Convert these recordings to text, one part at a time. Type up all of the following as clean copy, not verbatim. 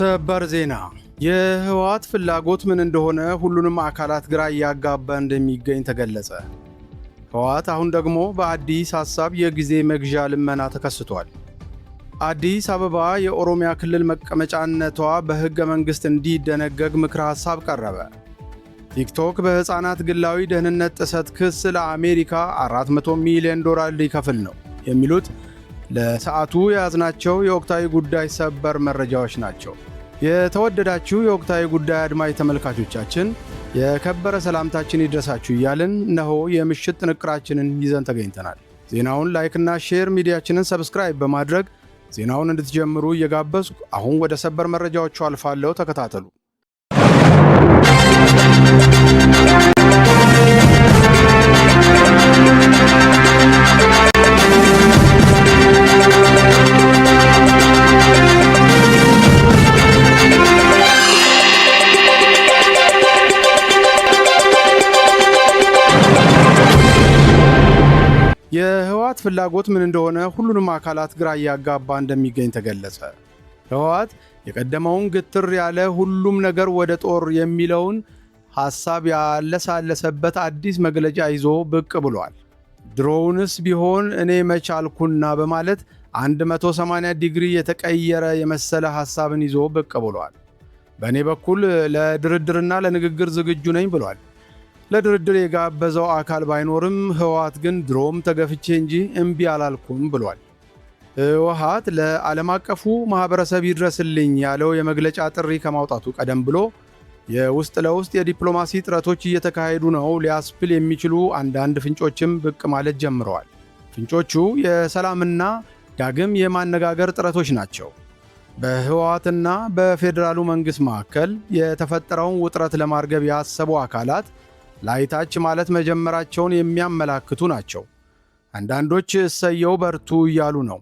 ሰበር ዜና የህወሓት ፍላጎት ምን እንደሆነ ሁሉንም አካላት ግራ እያጋባ እንደሚገኝ ተገለጸ። ህወሓት አሁን ደግሞ በአዲስ ሐሳብ የጊዜ መግዣ ልመና ተከስቷል። አዲስ አበባ የኦሮሚያ ክልል መቀመጫነቷ በሕገ መንግሥት እንዲደነገግ ምክረ ሐሳብ ቀረበ። ቲክቶክ በሕፃናት ግላዊ ደህንነት ጥሰት ክስ ለአሜሪካ $400 ሚሊዮን ሊከፍል ነው የሚሉት ለሰዓቱ የያዝናቸው የወቅታዊ ጉዳይ ሰበር መረጃዎች ናቸው። የተወደዳችሁ የወቅታዊ ጉዳይ አድማጭ ተመልካቾቻችን የከበረ ሰላምታችን ይድረሳችሁ እያልን እነሆ የምሽት ጥንቅራችንን ይዘን ተገኝተናል። ዜናውን ላይክና ሼር፣ ሚዲያችንን ሰብስክራይብ በማድረግ ዜናውን እንድትጀምሩ እየጋበዝኩ አሁን ወደ ሰበር መረጃዎቹ አልፋለሁ። ተከታተሉ። የህወሓት ፍላጎት ምን እንደሆነ ሁሉንም አካላት ግራ እያጋባ እንደሚገኝ ተገለጸ። ህወሓት የቀደመውን ግትር ያለ ሁሉም ነገር ወደ ጦር የሚለውን ሐሳብ ያለሳለሰበት አዲስ መግለጫ ይዞ ብቅ ብሏል። ድሮውንስ ቢሆን እኔ መቻልኩና በማለት 180 ዲግሪ የተቀየረ የመሰለ ሐሳብን ይዞ ብቅ ብሏል። በእኔ በኩል ለድርድርና ለንግግር ዝግጁ ነኝ ብሏል። ለድርድር የጋበዘው አካል ባይኖርም ህወሓት ግን ድሮም ተገፍቼ እንጂ እምቢ አላልኩም ብሏል። ህወሓት ለዓለም አቀፉ ማህበረሰብ ይድረስልኝ ያለው የመግለጫ ጥሪ ከማውጣቱ ቀደም ብሎ የውስጥ ለውስጥ የዲፕሎማሲ ጥረቶች እየተካሄዱ ነው ሊያስብል የሚችሉ አንዳንድ ፍንጮችም ብቅ ማለት ጀምረዋል። ፍንጮቹ የሰላምና ዳግም የማነጋገር ጥረቶች ናቸው። በህወሓትና በፌዴራሉ መንግሥት መካከል የተፈጠረውን ውጥረት ለማርገብ ያሰቡ አካላት ላይታች ማለት መጀመራቸውን የሚያመላክቱ ናቸው። አንዳንዶች እሰየው በርቱ እያሉ ነው።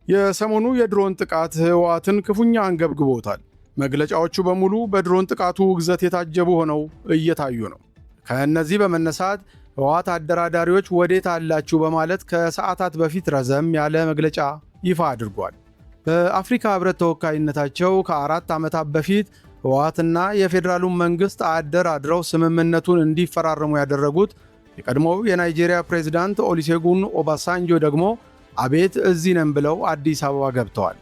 የሰሞኑ የድሮን ጥቃት ህወሓትን ክፉኛ አንገብግቦታል። መግለጫዎቹ በሙሉ በድሮን ጥቃቱ ውግዘት የታጀቡ ሆነው እየታዩ ነው። ከእነዚህ በመነሳት ህወሓት አደራዳሪዎች ወዴት አላችሁ በማለት ከሰዓታት በፊት ረዘም ያለ መግለጫ ይፋ አድርጓል። በአፍሪካ ህብረት ተወካይነታቸው ከ4 ዓመታት በፊት ህወሓትና የፌዴራሉ መንግሥት አደራድረው ስምምነቱን እንዲፈራረሙ ያደረጉት የቀድሞው የናይጄሪያ ፕሬዝዳንት ኦሉሴጉን ኦባሳንጆ ደግሞ አቤት እዚህ ነን ብለው አዲስ አበባ ገብተዋል።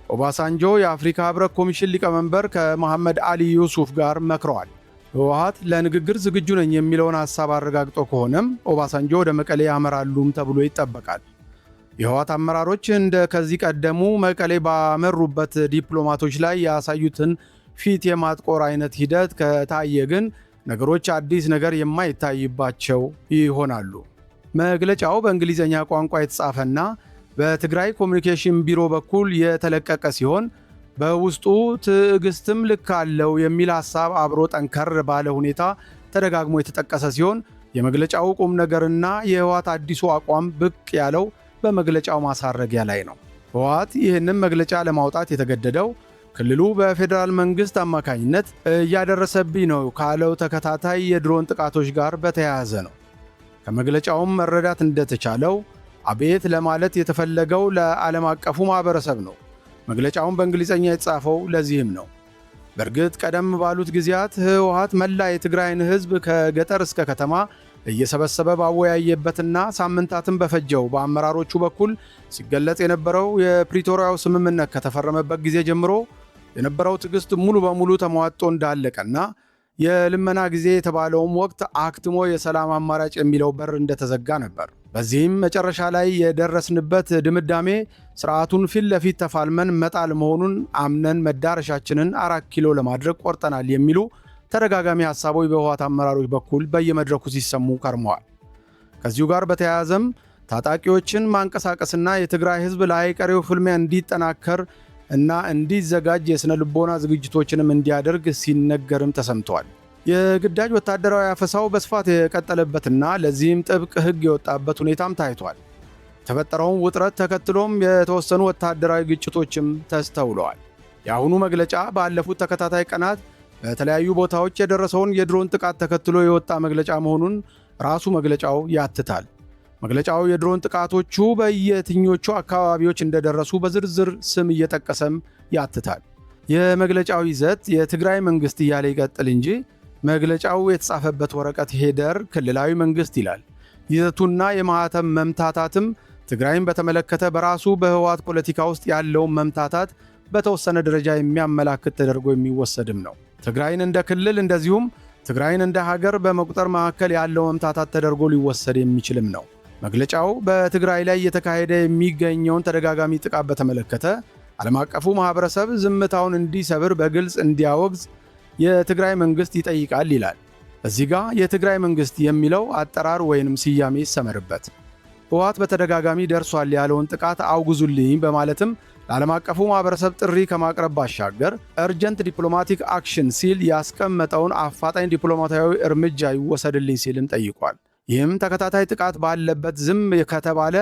ኦባሳንጆ የአፍሪካ ህብረት ኮሚሽን ሊቀመንበር ከመሐመድ አሊ ዩሱፍ ጋር መክረዋል። ህወሓት ለንግግር ዝግጁ ነኝ የሚለውን ሐሳብ አረጋግጦ ከሆነም ኦባሳንጆ ወደ መቀሌ ያመራሉም ተብሎ ይጠበቃል። የህወሓት አመራሮች እንደ ከዚህ ቀደሙ መቀሌ ባመሩበት ዲፕሎማቶች ላይ ያሳዩትን ፊት የማጥቆር አይነት ሂደት ከታየ ግን ነገሮች አዲስ ነገር የማይታይባቸው ይሆናሉ። መግለጫው በእንግሊዝኛ ቋንቋ የተጻፈና በትግራይ ኮሚኒኬሽን ቢሮ በኩል የተለቀቀ ሲሆን በውስጡ ትዕግስትም ልክ አለው የሚል ሐሳብ አብሮ ጠንከር ባለ ሁኔታ ተደጋግሞ የተጠቀሰ ሲሆን የመግለጫው ቁም ነገርና የህወሓት አዲሱ አቋም ብቅ ያለው በመግለጫው ማሳረጊያ ላይ ነው። ህወሓት ይህንን መግለጫ ለማውጣት የተገደደው ክልሉ በፌዴራል መንግሥት አማካኝነት እያደረሰብኝ ነው ካለው ተከታታይ የድሮን ጥቃቶች ጋር በተያያዘ ነው። ከመግለጫውም መረዳት እንደተቻለው አቤት ለማለት የተፈለገው ለዓለም አቀፉ ማህበረሰብ ነው። መግለጫውን በእንግሊዝኛ የተጻፈው ለዚህም ነው። በእርግጥ ቀደም ባሉት ጊዜያት ህወሓት መላ የትግራይን ህዝብ ከገጠር እስከ ከተማ እየሰበሰበ ባወያየበትና ሳምንታትን በፈጀው በአመራሮቹ በኩል ሲገለጽ የነበረው የፕሪቶሪያው ስምምነት ከተፈረመበት ጊዜ ጀምሮ የነበረው ትዕግስት ሙሉ በሙሉ ተሟጦ እንዳለቀና የልመና ጊዜ የተባለውም ወቅት አክትሞ የሰላም አማራጭ የሚለው በር እንደተዘጋ ነበር። በዚህም መጨረሻ ላይ የደረስንበት ድምዳሜ ስርዓቱን ፊት ለፊት ተፋልመን መጣል መሆኑን አምነን መዳረሻችንን 4 ኪሎ ለማድረግ ቆርጠናል የሚሉ ተደጋጋሚ ሐሳቦች በህወሓት አመራሮች በኩል በየመድረኩ ሲሰሙ ከርመዋል። ከዚሁ ጋር በተያያዘም ታጣቂዎችን ማንቀሳቀስና የትግራይ ህዝብ ለአይቀሬው ፍልሚያ እንዲጠናከር እና እንዲዘጋጅ የሥነ ልቦና ዝግጅቶችንም እንዲያደርግ ሲነገርም ተሰምተዋል። የግዳጅ ወታደራዊ አፈሳው በስፋት የቀጠለበትና ለዚህም ጥብቅ ሕግ የወጣበት ሁኔታም ታይቷል። የተፈጠረውን ውጥረት ተከትሎም የተወሰኑ ወታደራዊ ግጭቶችም ተስተውለዋል። የአሁኑ መግለጫ ባለፉት ተከታታይ ቀናት በተለያዩ ቦታዎች የደረሰውን የድሮን ጥቃት ተከትሎ የወጣ መግለጫ መሆኑን ራሱ መግለጫው ያትታል። መግለጫው የድሮን ጥቃቶቹ በየትኞቹ አካባቢዎች እንደደረሱ በዝርዝር ስም እየጠቀሰም ያትታል። የመግለጫው ይዘት የትግራይ መንግስት እያለ ይቀጥል እንጂ መግለጫው የተጻፈበት ወረቀት ሄደር ክልላዊ መንግስት ይላል። ይዘቱና የማህተም መምታታትም ትግራይን በተመለከተ በራሱ በህወሓት ፖለቲካ ውስጥ ያለውን መምታታት በተወሰነ ደረጃ የሚያመላክት ተደርጎ የሚወሰድም ነው። ትግራይን እንደ ክልል እንደዚሁም ትግራይን እንደ ሀገር በመቁጠር መካከል ያለው መምታታት ተደርጎ ሊወሰድ የሚችልም ነው። መግለጫው በትግራይ ላይ እየተካሄደ የሚገኘውን ተደጋጋሚ ጥቃት በተመለከተ ዓለም አቀፉ ማህበረሰብ ዝምታውን እንዲሰብር በግልጽ እንዲያወግዝ የትግራይ መንግስት ይጠይቃል ይላል። እዚህ ጋር የትግራይ መንግስት የሚለው አጠራር ወይንም ስያሜ ይሰመርበት። ህወሓት በተደጋጋሚ ደርሷል ያለውን ጥቃት አውግዙልኝ በማለትም ለዓለም አቀፉ ማህበረሰብ ጥሪ ከማቅረብ ባሻገር እርጀንት ዲፕሎማቲክ አክሽን ሲል ያስቀመጠውን አፋጣኝ ዲፕሎማሲያዊ እርምጃ ይወሰድልኝ ሲልም ጠይቋል። ይህም ተከታታይ ጥቃት ባለበት ዝም ከተባለ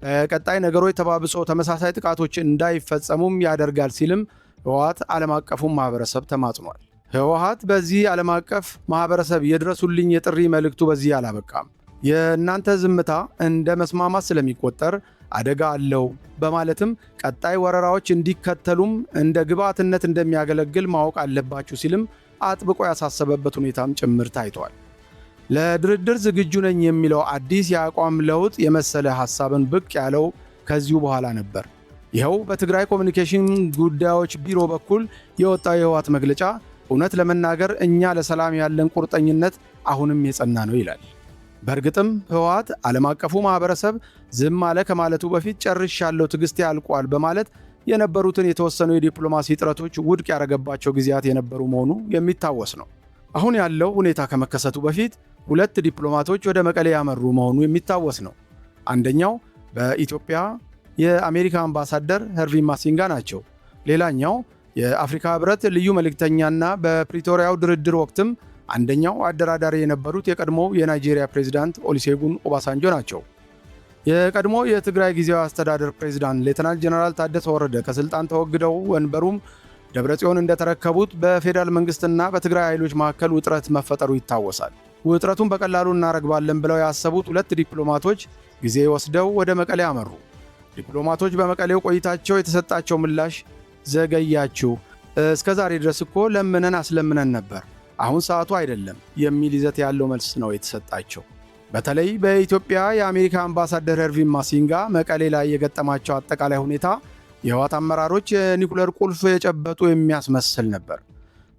በቀጣይ ነገሮች ተባብሶ ተመሳሳይ ጥቃቶች እንዳይፈጸሙም ያደርጋል ሲልም ህወሓት ዓለም አቀፉን ማህበረሰብ ተማጽኗል። ህወሓት በዚህ ዓለም አቀፍ ማህበረሰብ የድረሱልኝ የጥሪ መልእክቱ በዚህ አላበቃም። የእናንተ ዝምታ እንደ መስማማት ስለሚቆጠር አደጋ አለው በማለትም ቀጣይ ወረራዎች እንዲከተሉም እንደ ግብዓትነት እንደሚያገለግል ማወቅ አለባችሁ ሲልም አጥብቆ ያሳሰበበት ሁኔታም ጭምር ታይቷል። ለድርድር ዝግጁ ነኝ የሚለው አዲስ የአቋም ለውጥ የመሰለ ሐሳብን ብቅ ያለው ከዚሁ በኋላ ነበር። ይኸው በትግራይ ኮሚኒኬሽን ጉዳዮች ቢሮ በኩል የወጣው የህወሓት መግለጫ እውነት ለመናገር እኛ ለሰላም ያለን ቁርጠኝነት አሁንም የጸና ነው ይላል። በእርግጥም ህወሓት ዓለም አቀፉ ማህበረሰብ ዝም አለ ከማለቱ በፊት ጨርሻለሁ፣ ትዕግስቴ አልቋል በማለት የነበሩትን የተወሰኑ የዲፕሎማሲ ጥረቶች ውድቅ ያደረገባቸው ጊዜያት የነበሩ መሆኑ የሚታወስ ነው። አሁን ያለው ሁኔታ ከመከሰቱ በፊት 2 ዲፕሎማቶች ወደ መቀሌ ያመሩ መሆኑ የሚታወስ ነው። አንደኛው በኢትዮጵያ የአሜሪካ አምባሳደር ሄርቪን ማሲንጋ ናቸው። ሌላኛው የአፍሪካ ህብረት ልዩ መልእክተኛና በፕሪቶሪያው ድርድር ወቅትም አንደኛው አደራዳሪ የነበሩት የቀድሞው የናይጄሪያ ፕሬዝዳንት ኦሉሴጉን ኦባሳንጆ ናቸው። የቀድሞ የትግራይ ጊዜያዊ አስተዳደር ፕሬዝዳንት ሌተናንት ጀነራል ታደሰ ወረደ ከስልጣን ተወግደው ወንበሩም ደብረጽዮን እንደተረከቡት በፌዴራል መንግስትና በትግራይ ኃይሎች መካከል ውጥረት መፈጠሩ ይታወሳል። ውጥረቱን በቀላሉ እናረግባለን ብለው ያሰቡት 2 ዲፕሎማቶች ጊዜ ወስደው ወደ መቀሌ አመሩ። ዲፕሎማቶች በመቀሌው ቆይታቸው የተሰጣቸው ምላሽ ዘገያችሁ፣ እስከ ዛሬ ድረስ እኮ ለምነን አስለምነን ነበር፣ አሁን ሰዓቱ አይደለም የሚል ይዘት ያለው መልስ ነው የተሰጣቸው። በተለይ በኢትዮጵያ የአሜሪካ አምባሳደር ሄርቪን ማሲንጋ መቀሌ ላይ የገጠማቸው አጠቃላይ ሁኔታ የህወሓት አመራሮች የኒኩለር ቁልፍ የጨበጡ የሚያስመስል ነበር።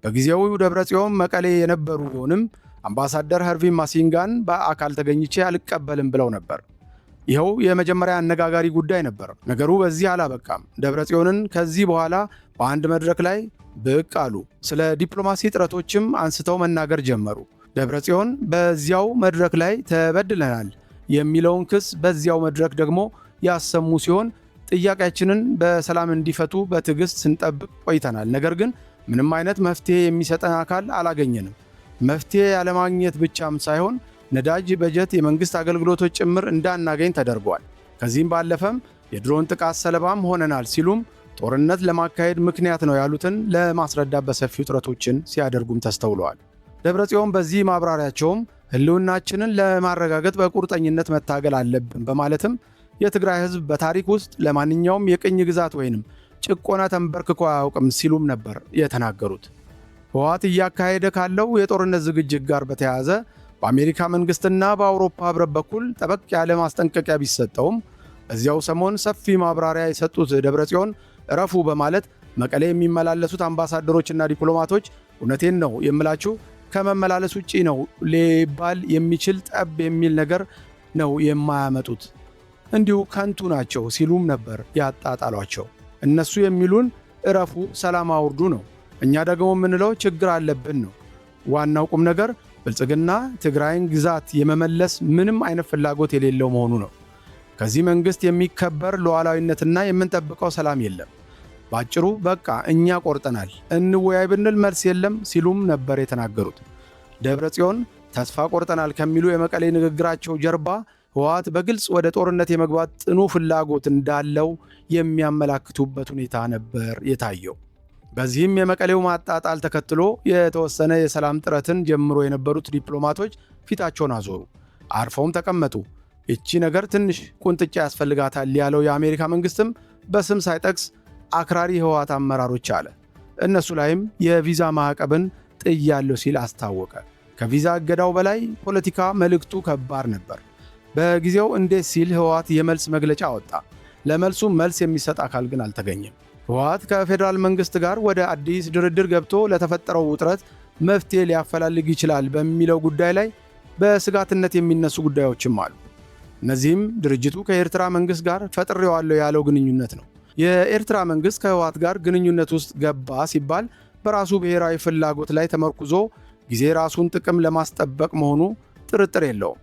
በጊዜው ደብረጽዮን መቀሌ የነበሩ ቢሆንም አምባሳደር ሄርቪን ማሲንጋን በአካል ተገኝቼ አልቀበልም ብለው ነበር። ይኸው የመጀመሪያ አነጋጋሪ ጉዳይ ነበር። ነገሩ በዚህ አላበቃም። ደብረጽዮንን ከዚህ በኋላ በአንድ መድረክ ላይ ብቅ አሉ። ስለ ዲፕሎማሲ ጥረቶችም አንስተው መናገር ጀመሩ። ደብረጽዮን በዚያው መድረክ ላይ ተበድለናል የሚለውን ክስ በዚያው መድረክ ደግሞ ያሰሙ ሲሆን ጥያቄያችንን በሰላም እንዲፈቱ በትዕግስት ስንጠብቅ ቆይተናል። ነገር ግን ምንም አይነት መፍትሄ የሚሰጠን አካል አላገኘንም። መፍትሄ ያለማግኘት ብቻም ሳይሆን ነዳጅ፣ በጀት፣ የመንግስት አገልግሎቶች ጭምር እንዳናገኝ ተደርጓል። ከዚህም ባለፈም የድሮን ጥቃት ሰለባም ሆነናል ሲሉም ጦርነት ለማካሄድ ምክንያት ነው ያሉትን ለማስረዳት በሰፊው ጥረቶችን ሲያደርጉም ተስተውለዋል። ደብረጽዮን በዚህ ማብራሪያቸውም ህልውናችንን ለማረጋገጥ በቁርጠኝነት መታገል አለብን በማለትም የትግራይ ህዝብ በታሪክ ውስጥ ለማንኛውም የቅኝ ግዛት ወይንም ጭቆና ተንበርክኮ አያውቅም ሲሉም ነበር የተናገሩት። ህወሓት እያካሄደ ካለው የጦርነት ዝግጅት ጋር በተያያዘ በአሜሪካ መንግስትና በአውሮፓ ህብረት በኩል ጠበቅ ያለ ማስጠንቀቂያ ቢሰጠውም እዚያው ሰሞን ሰፊ ማብራሪያ የሰጡት ደብረጽዮን እረፉ በማለት መቀሌ የሚመላለሱት አምባሳደሮችና ዲፕሎማቶች እውነቴን ነው የምላችሁ ከመመላለስ ውጪ ነው ሊባል የሚችል ጠብ የሚል ነገር ነው የማያመጡት፣ እንዲሁ ከንቱ ናቸው ሲሉም ነበር ያጣጣሏቸው። እነሱ የሚሉን እረፉ፣ ሰላም አውርዱ ነው። እኛ ደግሞ የምንለው ችግር አለብን ነው። ዋናው ቁም ነገር ብልጽግና ትግራይን ግዛት የመመለስ ምንም አይነት ፍላጎት የሌለው መሆኑ ነው። ከዚህ መንግስት የሚከበር ሉዓላዊነትና የምንጠብቀው ሰላም የለም። ባጭሩ በቃ እኛ ቆርጠናል፣ እንወያይ ብንል መልስ የለም ሲሉም ነበር የተናገሩት። ደብረጽዮን ተስፋ ቆርጠናል ከሚሉ የመቀሌ ንግግራቸው ጀርባ ህወሓት በግልጽ ወደ ጦርነት የመግባት ጽኑ ፍላጎት እንዳለው የሚያመላክቱበት ሁኔታ ነበር የታየው። በዚህም የመቀሌው ማጣጣል ተከትሎ የተወሰነ የሰላም ጥረትን ጀምሮ የነበሩት ዲፕሎማቶች ፊታቸውን አዞሩ፣ አርፈውም ተቀመጡ። እቺ ነገር ትንሽ ቁንጥጫ ያስፈልጋታል ያለው የአሜሪካ መንግስትም በስም ሳይጠቅስ አክራሪ ህወሓት አመራሮች አለ። እነሱ ላይም የቪዛ ማዕቀብን ጥያለሁ ሲል አስታወቀ። ከቪዛ እገዳው በላይ ፖለቲካ መልእክቱ ከባድ ነበር። በጊዜው እንዴት ሲል ህወሓት የመልስ መግለጫ አወጣ። ለመልሱ መልስ የሚሰጥ አካል ግን አልተገኘም። ህወሓት ከፌዴራል መንግስት ጋር ወደ አዲስ ድርድር ገብቶ ለተፈጠረው ውጥረት መፍትሄ ሊያፈላልግ ይችላል በሚለው ጉዳይ ላይ በስጋትነት የሚነሱ ጉዳዮችም አሉ። እነዚህም ድርጅቱ ከኤርትራ መንግስት ጋር ፈጥሬዋለሁ ያለው ግንኙነት ነው። የኤርትራ መንግስት ከህወሓት ጋር ግንኙነት ውስጥ ገባ ሲባል በራሱ ብሔራዊ ፍላጎት ላይ ተመርኩዞ ጊዜ ራሱን ጥቅም ለማስጠበቅ መሆኑ ጥርጥር የለውም።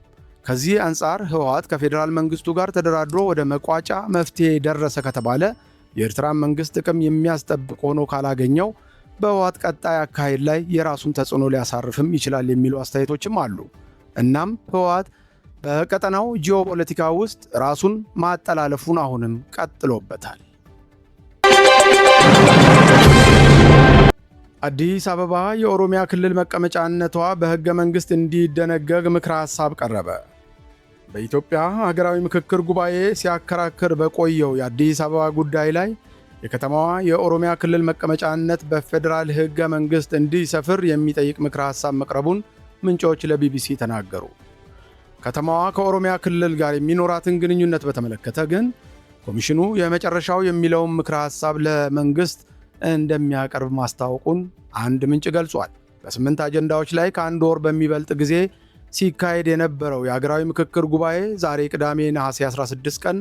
ከዚህ አንጻር ህወሓት ከፌዴራል መንግስቱ ጋር ተደራድሮ ወደ መቋጫ መፍትሄ ደረሰ ከተባለ የኤርትራን መንግስት ጥቅም የሚያስጠብቅ ሆኖ ካላገኘው በህወሓት ቀጣይ አካሄድ ላይ የራሱን ተጽዕኖ ሊያሳርፍም ይችላል የሚሉ አስተያየቶችም አሉ። እናም ህወሓት በቀጠናው ጂኦፖለቲካ ውስጥ ራሱን ማጠላለፉን አሁንም ቀጥሎበታል። አዲስ አበባ የኦሮሚያ ክልል መቀመጫነቷ በህገ መንግስት እንዲደነገግ ምክረ ሐሳብ ቀረበ። በኢትዮጵያ ሀገራዊ ምክክር ጉባኤ ሲያከራክር በቆየው የአዲስ አበባ ጉዳይ ላይ የከተማዋ የኦሮሚያ ክልል መቀመጫነት በፌዴራል ህገ መንግስት እንዲሰፍር የሚጠይቅ ምክረ ሐሳብ መቅረቡን ምንጮች ለቢቢሲ ተናገሩ። ከተማዋ ከኦሮሚያ ክልል ጋር የሚኖራትን ግንኙነት በተመለከተ ግን ኮሚሽኑ የመጨረሻው የሚለውን ምክረ ሐሳብ ለመንግስት እንደሚያቀርብ ማስታወቁን አንድ ምንጭ ገልጿል። በ8 አጀንዳዎች ላይ ከአንድ ወር በሚበልጥ ጊዜ ሲካሄድ የነበረው የሀገራዊ ምክክር ጉባኤ ዛሬ ቅዳሜ ነሐሴ 16 ቀን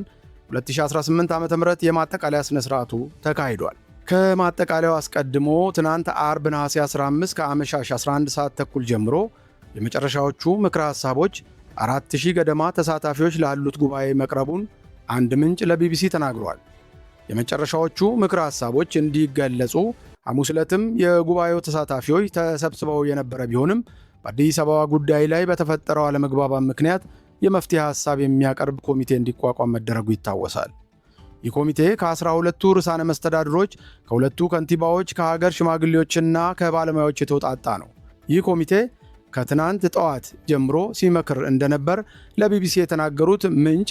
2018 ዓ.ም የማጠቃለያ ስነ ስርዓቱ ተካሂዷል። ከማጠቃለያው አስቀድሞ ትናንት አርብ ነሐሴ 15 ከአመሻሽ 11 ሰዓት ተኩል ጀምሮ የመጨረሻዎቹ ምክረ ሐሳቦች 4000 ገደማ ተሳታፊዎች ላሉት ጉባኤ መቅረቡን አንድ ምንጭ ለቢቢሲ ተናግሯል። የመጨረሻዎቹ ምክረ ሐሳቦች እንዲገለጹ ሐሙስ ዕለትም የጉባኤው ተሳታፊዎች ተሰብስበው የነበረ ቢሆንም በአዲስ አበባ ጉዳይ ላይ በተፈጠረው አለመግባባት ምክንያት የመፍትሄ ሐሳብ የሚያቀርብ ኮሚቴ እንዲቋቋም መደረጉ ይታወሳል። ይህ ኮሚቴ ከ12ቱ ርዕሳነ መስተዳድሮች፣ ከሁለቱ ከንቲባዎች፣ ከሀገር ሽማግሌዎችና ከባለሙያዎች የተውጣጣ ነው። ይህ ኮሚቴ ከትናንት ጠዋት ጀምሮ ሲመክር እንደነበር ለቢቢሲ የተናገሩት ምንጭ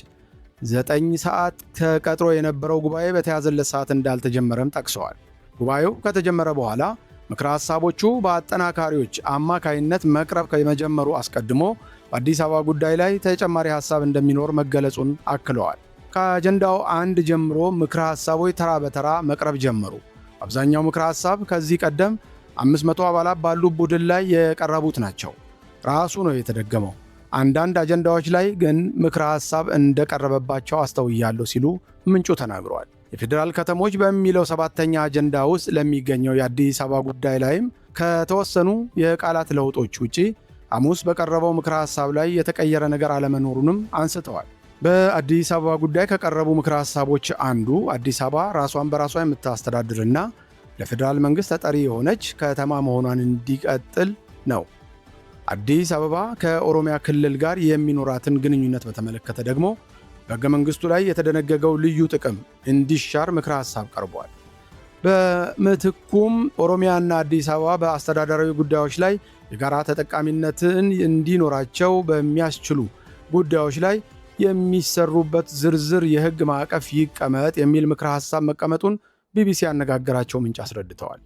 9 ሰዓት ተቀጥሮ የነበረው ጉባኤ በተያዘለት ሰዓት እንዳልተጀመረም ጠቅሰዋል። ጉባኤው ከተጀመረ በኋላ ምክረ ሐሳቦቹ በአጠናካሪዎች አማካይነት መቅረብ ከመጀመሩ አስቀድሞ በአዲስ አበባ ጉዳይ ላይ ተጨማሪ ሐሳብ እንደሚኖር መገለጹን አክለዋል። ከአጀንዳው 1 ጀምሮ ምክረ ሐሳቦች ተራ በተራ መቅረብ ጀመሩ። አብዛኛው ምክረ ሐሳብ ከዚህ ቀደም 500 አባላት ባሉ ቡድን ላይ የቀረቡት ናቸው። ራሱ ነው የተደገመው። አንዳንድ አጀንዳዎች ላይ ግን ምክረ ሐሳብ እንደቀረበባቸው አስተውያለሁ ሲሉ ምንጩ ተናግረዋል። የፌዴራል ከተሞች በሚለው 7ኛ አጀንዳ ውስጥ ለሚገኘው የአዲስ አበባ ጉዳይ ላይም ከተወሰኑ የቃላት ለውጦች ውጪ ሐሙስ በቀረበው ምክረ ሐሳብ ላይ የተቀየረ ነገር አለመኖሩንም አንስተዋል። በአዲስ አበባ ጉዳይ ከቀረቡ ምክረ ሐሳቦች አንዱ አዲስ አበባ ራሷን በራሷ የምታስተዳድርና ለፌዴራል መንግስት ተጠሪ የሆነች ከተማ መሆኗን እንዲቀጥል ነው። አዲስ አበባ ከኦሮሚያ ክልል ጋር የሚኖራትን ግንኙነት በተመለከተ ደግሞ በሕገ መንግሥቱ ላይ የተደነገገው ልዩ ጥቅም እንዲሻር ምክረ ሐሳብ ቀርቧል። በምትኩም ኦሮሚያና አዲስ አበባ በአስተዳደራዊ ጉዳዮች ላይ የጋራ ተጠቃሚነትን እንዲኖራቸው በሚያስችሉ ጉዳዮች ላይ የሚሰሩበት ዝርዝር የሕግ ማዕቀፍ ይቀመጥ የሚል ምክረ ሐሳብ መቀመጡን ቢቢሲ ያነጋገራቸው ምንጭ አስረድተዋል።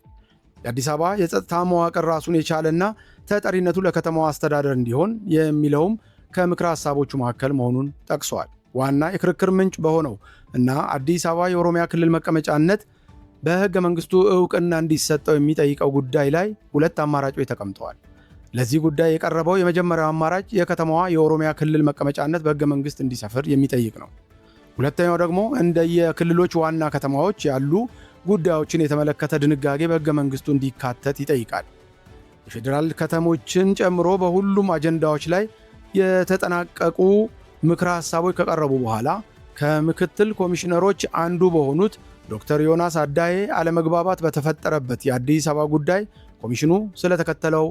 የአዲስ አበባ የጸጥታ መዋቅር ራሱን የቻለና ተጠሪነቱ ለከተማዋ አስተዳደር እንዲሆን የሚለውም ከምክረ ሐሳቦቹ መካከል መሆኑን ጠቅሰዋል። ዋና የክርክር ምንጭ በሆነው እና አዲስ አበባ የኦሮሚያ ክልል መቀመጫነት በሕገ መንግሥቱ ዕውቅና እንዲሰጠው የሚጠይቀው ጉዳይ ላይ 2 አማራጮች ተቀምጠዋል። ለዚህ ጉዳይ የቀረበው የመጀመሪያው አማራጭ የከተማዋ የኦሮሚያ ክልል መቀመጫነት በሕገ መንግሥት እንዲሰፍር የሚጠይቅ ነው። ሁለተኛው ደግሞ እንደየክልሎች ዋና ከተማዎች ያሉ ጉዳዮችን የተመለከተ ድንጋጌ በሕገ መንግሥቱ እንዲካተት ይጠይቃል። የፌዴራል ከተሞችን ጨምሮ በሁሉም አጀንዳዎች ላይ የተጠናቀቁ ምክረ ሐሳቦች ከቀረቡ በኋላ ከምክትል ኮሚሽነሮች አንዱ በሆኑት ዶክተር ዮናስ አዳዬ አለመግባባት በተፈጠረበት የአዲስ አበባ ጉዳይ ኮሚሽኑ ስለተከተለው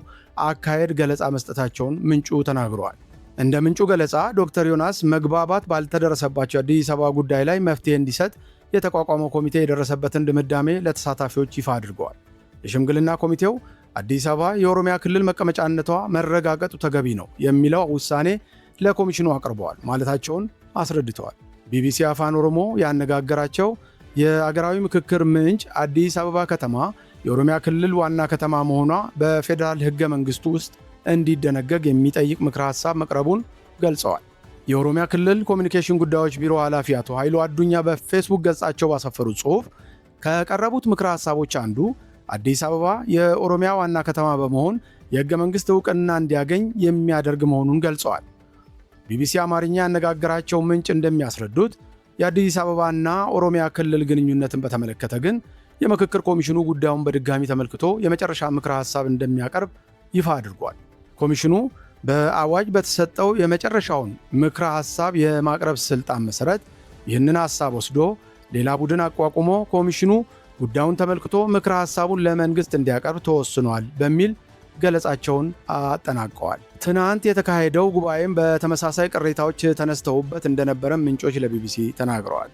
አካሄድ ገለጻ መስጠታቸውን ምንጩ ተናግረዋል። እንደ ምንጩ ገለጻ ዶክተር ዮናስ መግባባት ባልተደረሰባቸው የአዲስ አበባ ጉዳይ ላይ መፍትሄ እንዲሰጥ የተቋቋመው ኮሚቴ የደረሰበትን ድምዳሜ ለተሳታፊዎች ይፋ አድርገዋል። የሽምግልና ኮሚቴው አዲስ አበባ የኦሮሚያ ክልል መቀመጫነቷ መረጋገጡ ተገቢ ነው የሚለው ውሳኔ ለኮሚሽኑ አቅርበዋል ማለታቸውን አስረድተዋል። ቢቢሲ አፋን ኦሮሞ ያነጋገራቸው የአገራዊ ምክክር ምንጭ አዲስ አበባ ከተማ የኦሮሚያ ክልል ዋና ከተማ መሆኗ በፌዴራል ሕገ መንግሥቱ ውስጥ እንዲደነገግ የሚጠይቅ ምክረ ሐሳብ መቅረቡን ገልጸዋል። የኦሮሚያ ክልል ኮሚኒኬሽን ጉዳዮች ቢሮ ኃላፊ አቶ ኃይሉ አዱኛ በፌስቡክ ገጻቸው ባሰፈሩት ጽሑፍ ከቀረቡት ምክረ ሐሳቦች አንዱ አዲስ አበባ የኦሮሚያ ዋና ከተማ በመሆን የሕገ መንግሥት ዕውቅና እንዲያገኝ የሚያደርግ መሆኑን ገልጸዋል። ቢቢሲ አማርኛ ያነጋገራቸው ምንጭ እንደሚያስረዱት የአዲስ አበባና ኦሮሚያ ክልል ግንኙነትን በተመለከተ ግን የምክክር ኮሚሽኑ ጉዳዩን በድጋሚ ተመልክቶ የመጨረሻ ምክረ ሐሳብ እንደሚያቀርብ ይፋ አድርጓል። ኮሚሽኑ በአዋጅ በተሰጠው የመጨረሻውን ምክረ ሐሳብ የማቅረብ ስልጣን መሰረት ይህንን ሐሳብ ወስዶ ሌላ ቡድን አቋቁሞ ኮሚሽኑ ጉዳዩን ተመልክቶ ምክረ ሐሳቡን ለመንግሥት እንዲያቀርብ ተወስኗል በሚል ገለጻቸውን አጠናቀዋል። ትናንት የተካሄደው ጉባኤም በተመሳሳይ ቅሬታዎች ተነስተውበት እንደነበረም ምንጮች ለቢቢሲ ተናግረዋል።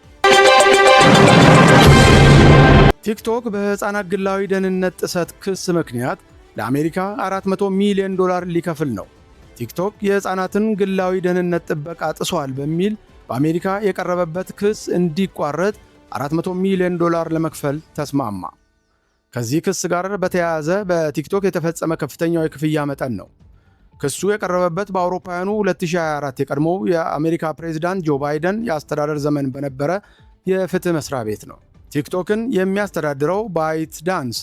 ቲክቶክ በሕፃናት ግላዊ ደህንነት ጥሰት ክስ ምክንያት ለአሜሪካ $400 ሚሊዮን ሊከፍል ነው። ቲክቶክ የሕፃናትን ግላዊ ደህንነት ጥበቃ ጥሷል በሚል በአሜሪካ የቀረበበት ክስ እንዲቋረጥ $400 ሚሊዮን ለመክፈል ተስማማ። ከዚህ ክስ ጋር በተያያዘ በቲክቶክ የተፈጸመ ከፍተኛው የክፍያ መጠን ነው። ክሱ የቀረበበት በአውሮፓውያኑ 2024 የቀድሞው የአሜሪካ ፕሬዝዳንት ጆ ባይደን የአስተዳደር ዘመን በነበረ የፍትህ መስሪያ ቤት ነው። ቲክቶክን የሚያስተዳድረው ባይት ዳንስ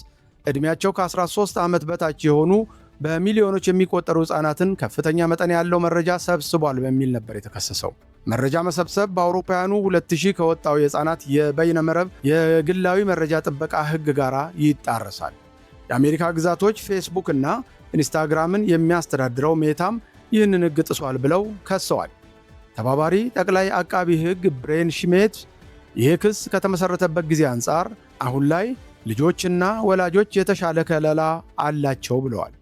ዕድሜያቸው ከ13 ዓመት በታች የሆኑ በሚሊዮኖች የሚቆጠሩ ሕፃናትን ከፍተኛ መጠን ያለው መረጃ ሰብስቧል በሚል ነበር የተከሰሰው። መረጃ መሰብሰብ በአውሮፓውያኑ 2000 ከወጣው የሕፃናት የበይነ መረብ የግላዊ መረጃ ጥበቃ ሕግ ጋር ይጣረሳል። የአሜሪካ ግዛቶች ፌስቡክ እና ኢንስታግራምን የሚያስተዳድረው ሜታም ይህንን ሕግ ጥሷል ብለው ከሰዋል። ተባባሪ ጠቅላይ አቃቢ ሕግ ብሬን ሽሜት ይህ ክስ ከተመሠረተበት ጊዜ አንጻር አሁን ላይ ልጆችና ወላጆች የተሻለ ከለላ አላቸው ብለዋል።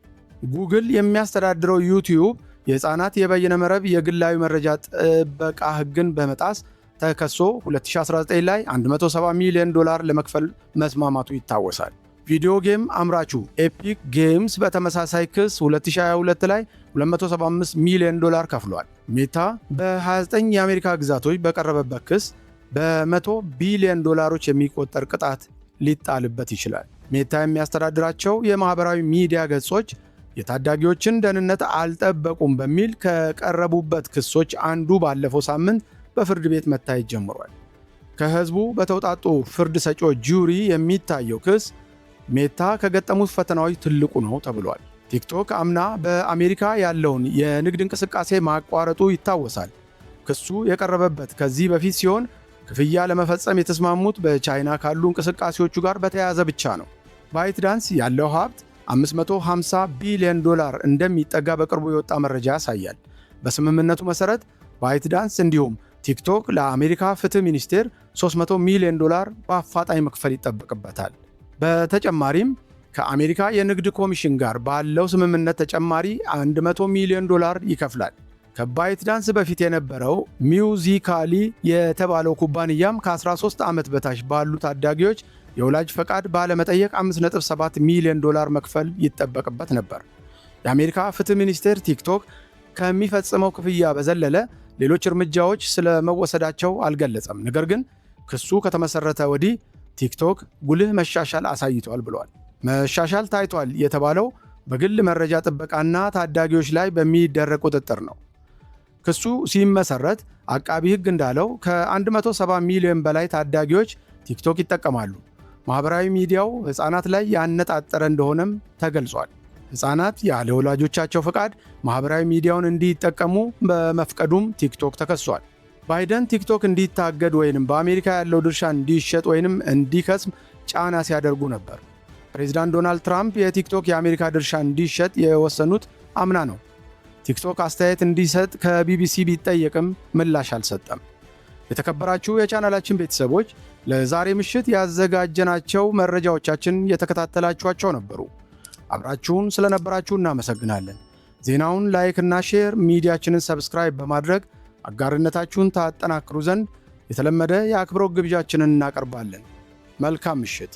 ጉግል የሚያስተዳድረው ዩቲዩብ የሕፃናት የበይነ መረብ የግላዊ መረጃ ጥበቃ ሕግን በመጣስ ተከሶ 2019 ላይ $170 ሚሊዮን ለመክፈል መስማማቱ ይታወሳል። ቪዲዮ ጌም አምራቹ ኤፒክ ጌምስ በተመሳሳይ ክስ 2022 ላይ $275 ሚሊዮን ከፍሏል። ሜታ በ29 የአሜሪካ ግዛቶች በቀረበበት ክስ በ100 ቢሊዮን ዶላሮች የሚቆጠር ቅጣት ሊጣልበት ይችላል። ሜታ የሚያስተዳድራቸው የማህበራዊ ሚዲያ ገጾች የታዳጊዎችን ደህንነት አልጠበቁም በሚል ከቀረቡበት ክሶች አንዱ ባለፈው ሳምንት በፍርድ ቤት መታየት ጀምሯል። ከህዝቡ በተውጣጡ ፍርድ ሰጪዎች ጁሪ የሚታየው ክስ ሜታ ከገጠሙት ፈተናዎች ትልቁ ነው ተብሏል። ቲክቶክ አምና በአሜሪካ ያለውን የንግድ እንቅስቃሴ ማቋረጡ ይታወሳል። ክሱ የቀረበበት ከዚህ በፊት ሲሆን ክፍያ ለመፈጸም የተስማሙት በቻይና ካሉ እንቅስቃሴዎቹ ጋር በተያያዘ ብቻ ነው። ባይት ዳንስ ያለው ሀብት $550 ቢሊዮን እንደሚጠጋ በቅርቡ የወጣ መረጃ ያሳያል። በስምምነቱ መሰረት ባይት ዳንስ እንዲሁም ቲክቶክ ለአሜሪካ ፍትህ ሚኒስቴር $300 ሚሊዮን በአፋጣኝ መክፈል ይጠበቅበታል። በተጨማሪም ከአሜሪካ የንግድ ኮሚሽን ጋር ባለው ስምምነት ተጨማሪ $100 ሚሊዮን ይከፍላል። ከባይት ዳንስ በፊት የነበረው ሚውዚካሊ የተባለው ኩባንያም ከ13 ዓመት በታች ባሉ ታዳጊዎች የወላጅ ፈቃድ ባለመጠየቅ $5.7 ሚሊዮን መክፈል ይጠበቅበት ነበር። የአሜሪካ ፍትህ ሚኒስቴር ቲክቶክ ከሚፈጽመው ክፍያ በዘለለ ሌሎች እርምጃዎች ስለመወሰዳቸው አልገለጸም። ነገር ግን ክሱ ከተመሰረተ ወዲህ ቲክቶክ ጉልህ መሻሻል አሳይቷል ብሏል። መሻሻል ታይቷል የተባለው በግል መረጃ ጥበቃና ታዳጊዎች ላይ በሚደረግ ቁጥጥር ነው። ክሱ ሲመሰረት አቃቢ ሕግ እንዳለው ከ170 ሚሊዮን በላይ ታዳጊዎች ቲክቶክ ይጠቀማሉ። ማህበራዊ ሚዲያው ሕፃናት ላይ ያነጣጠረ እንደሆነም ተገልጿል። ሕፃናት ያለ ወላጆቻቸው ፈቃድ ማህበራዊ ሚዲያውን እንዲጠቀሙ በመፍቀዱም ቲክቶክ ተከሷል። ባይደን ቲክቶክ እንዲታገድ ወይንም በአሜሪካ ያለው ድርሻ እንዲሸጥ ወይንም እንዲከስም ጫና ሲያደርጉ ነበር። ፕሬዚዳንት ዶናልድ ትራምፕ የቲክቶክ የአሜሪካ ድርሻ እንዲሸጥ የወሰኑት አምና ነው። ቲክቶክ አስተያየት እንዲሰጥ ከቢቢሲ ቢጠየቅም ምላሽ አልሰጠም። የተከበራችሁ የቻናላችን ቤተሰቦች ለዛሬ ምሽት ያዘጋጀናቸው መረጃዎቻችን የተከታተላችኋቸው ነበሩ። አብራችሁን ስለነበራችሁ እናመሰግናለን። ዜናውን ላይክ እና ሼር፣ ሚዲያችንን ሰብስክራይብ በማድረግ አጋርነታችሁን ታጠናክሩ ዘንድ የተለመደ የአክብሮት ግብዣችንን እናቀርባለን። መልካም ምሽት።